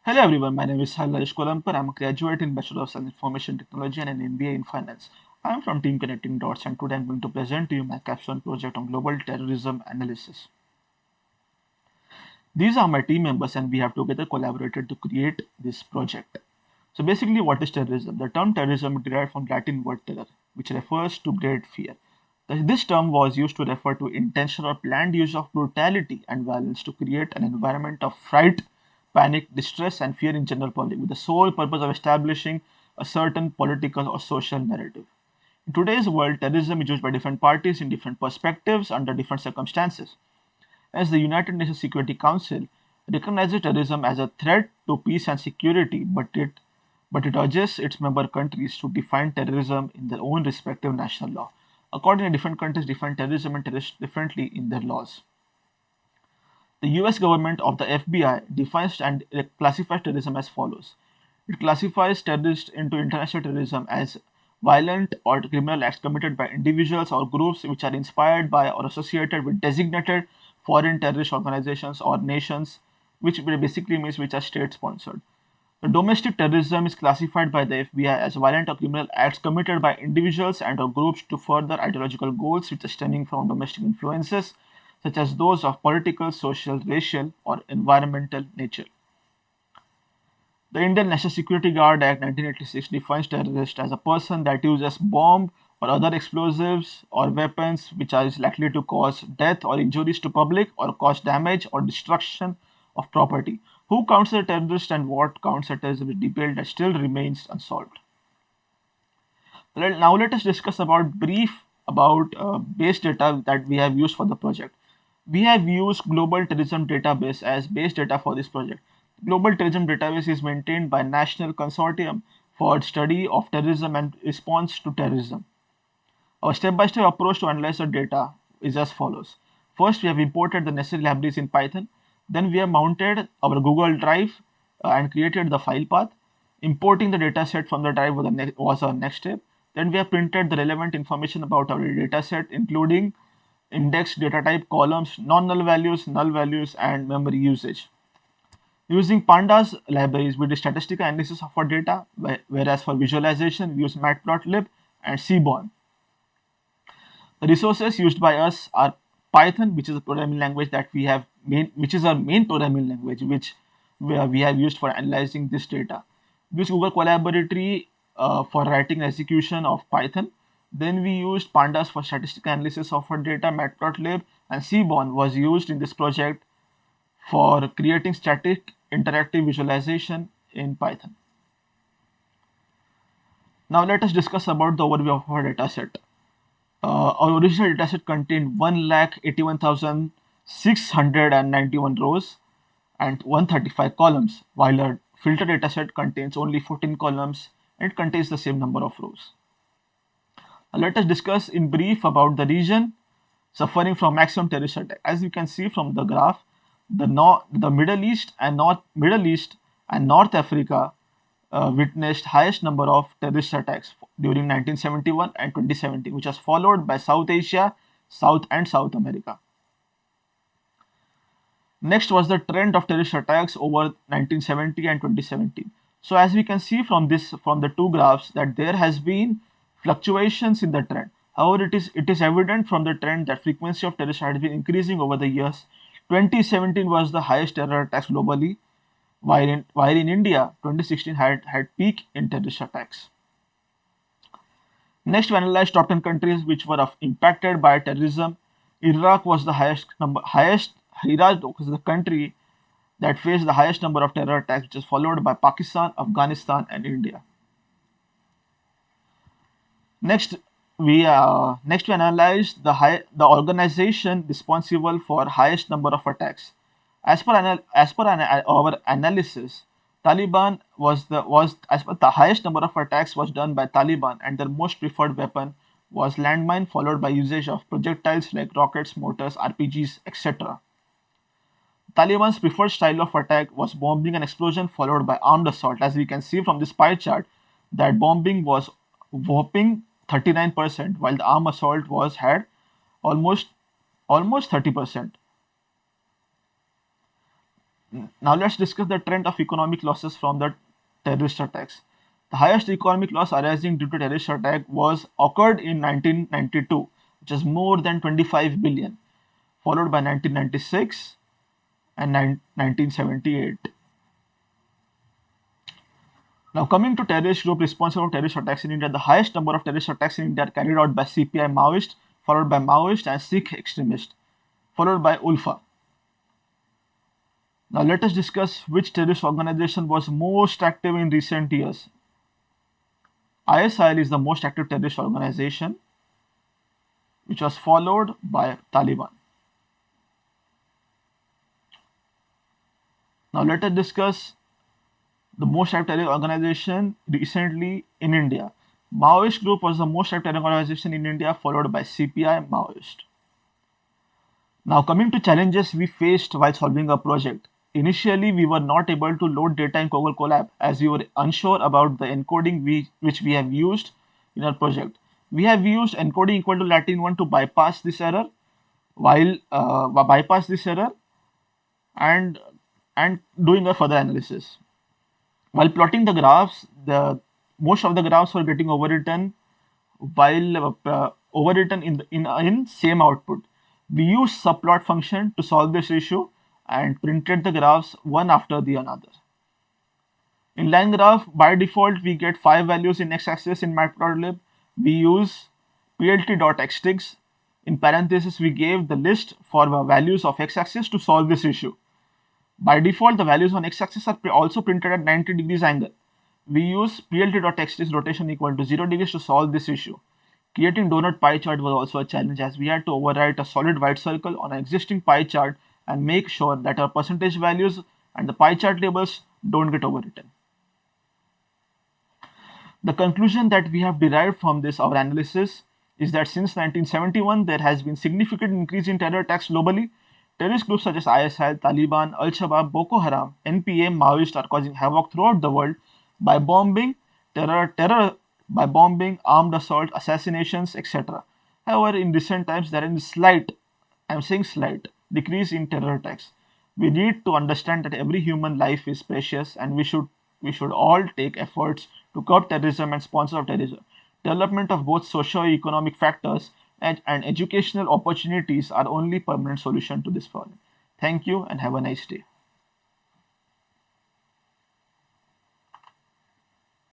Hello everyone, my name is Harish Kolampur. I'm a graduate in Bachelor of Science Information Technology and an MBA in Finance. I'm from Team Connecting Dots and today I'm going to present to you my capstone project on global terrorism analysis. These are my team members and we have together collaborated to create this project. So basically what is terrorism? The term terrorism is derived from Latin word terror, which refers to great fear. This term was used to refer to intentional or planned use of brutality and violence to create an environment of fright, panic, distress, and fear in general public, with the sole purpose of establishing a certain political or social narrative. In today's world, terrorism is used by different parties in different perspectives under different circumstances. As the United Nations Security Council recognizes terrorism as a threat to peace and security, but it urges its member countries to define terrorism in their own respective national law. Accordingly, different countries define terrorism and terrorists differently in their laws. The US government of the FBI defines and classifies terrorism as follows. It classifies terrorists into international terrorism as violent or criminal acts committed by individuals or groups which are inspired by or associated with designated foreign terrorist organizations or nations, which basically means which are state sponsored. The domestic terrorism is classified by the FBI as violent or criminal acts committed by individuals and or groups to further ideological goals which are stemming from domestic influences, such as those of political, social, racial, or environmental nature. The Indian National Security Guard Act 1986 defines terrorist as a person that uses bomb or other explosives or weapons which are likely to cause death or injuries to public or cause damage or destruction of property. Who counts as a terrorist and what counts as terrorism is a debate that still remains unsolved. Now let us discuss about brief about base data that we have used for the project. We have used Global Terrorism Database as base data for this project. Global Terrorism Database is maintained by National Consortium for Study of Terrorism and Response to Terrorism. Our step-by-step approach to analyze the data is as follows. First, we have imported the necessary libraries in Python. Then we have mounted our Google Drive and created the file path. Importing the dataset from the drive was our next step. Then we have printed the relevant information about our dataset, including index, data type, columns, non-null values, null values, and memory usage. Using pandas libraries, we did statistical analysis of our data, whereas for visualization, we use matplotlib and seaborn. The resources used by us are Python, which is a programming language that which is our main programming language, which we have used for analyzing this data. We use Google Collaboratory for writing and execution of Python. Then we used pandas for statistical analysis of our data, matplotlib, and seaborn was used in this project for creating static interactive visualization in Python. Now let us discuss about the overview of our dataset. Our original dataset contained 181,691 rows and 135 columns, while our filter dataset contains only 14 columns and contains the same number of rows. Now let us discuss in brief about the region suffering from maximum terrorist attack. As you can see from the graph, the Middle East and North Africa witnessed highest number of terrorist attacks during 1971 and 2017, which was followed by South Asia, South and South America. Next was the trend of terrorist attacks over 1970 and 2017. So as we can see from the two graphs that there has been fluctuations in the trend. However, it is evident from the trend that frequency of terrorist has been increasing over the years. 2017 was the highest terror attacks globally, while in India, 2016 had peak in terrorist attacks. Next, we analyzed top 10 countries which were impacted by terrorism. Iraq was the Iraq was the country that faced the highest number of terror attacks, which is followed by Pakistan, Afghanistan, and India. Next, we analyzed the organization responsible for highest number of attacks. As per our analysis, Taliban was as per the highest number of attacks was done by Taliban, and their most preferred weapon was landmine, followed by usage of projectiles like rockets, mortars, RPGs, etc. Taliban's preferred style of attack was bombing and explosion, followed by armed assault. As we can see from this pie chart, that bombing was whopping 39%, while the armed assault had almost 30%. Now let's discuss the trend of economic losses from the terrorist attacks. The highest economic loss arising due to terrorist attack was occurred in 1992, which is more than 25 billion, followed by 1996 and 1978. Now, coming to terrorist group responsible for terrorist attacks in India, the highest number of terrorist attacks in India are carried out by CPI Maoist, followed by Maoist and Sikh extremists, followed by ULFA. Now, let us discuss which terrorist organization was most active in recent years. ISIL is the most active terrorist organization, which was followed by Taliban. Now, let us discuss the most active terrorist organization recently in India. Maoist group was the most active terrorist organization in India, followed by CPI Maoist. Now, coming to challenges we faced while solving a project. Initially, we were not able to load data in Google Colab as we were unsure about the encoding which we have used in our project. We have used encoding equal to Latin 1 to bypass this error, and doing a further analysis. While plotting the graphs, the most of the graphs were getting overwritten while overwritten in same output. We used subplot function to solve this issue and printed the graphs one after the another. In line graph, by default, we get 5 values in x-axis in matplotlib. We use plt.xtigs. In parentheses, we gave the list for the values of x-axis to solve this issue. By default, the values on x-axis are also printed at 90 degrees angle. We use plt.xtigs rotation equal to 0 degrees to solve this issue. Creating donut pie chart was also a challenge as we had to overwrite a solid white circle on an existing pie chart and make sure that our percentage values and the pie chart labels don't get overwritten. The conclusion that we have derived from this our analysis is that since 1971 there has been significant increase in terror attacks globally. Terrorist groups such as ISIL, Taliban, Al-Shabaab, Boko Haram, NPA, Maoist are causing havoc throughout the world by bombing, armed assault, assassinations, etc. However, in recent times there is slight, I'm saying slight, decrease in terror attacks. We need to understand that every human life is precious and we should all take efforts to curb terrorism and sponsor terrorism. Development of both socio-economic factors and educational opportunities are only permanent solution to this problem. Thank you and have a nice day.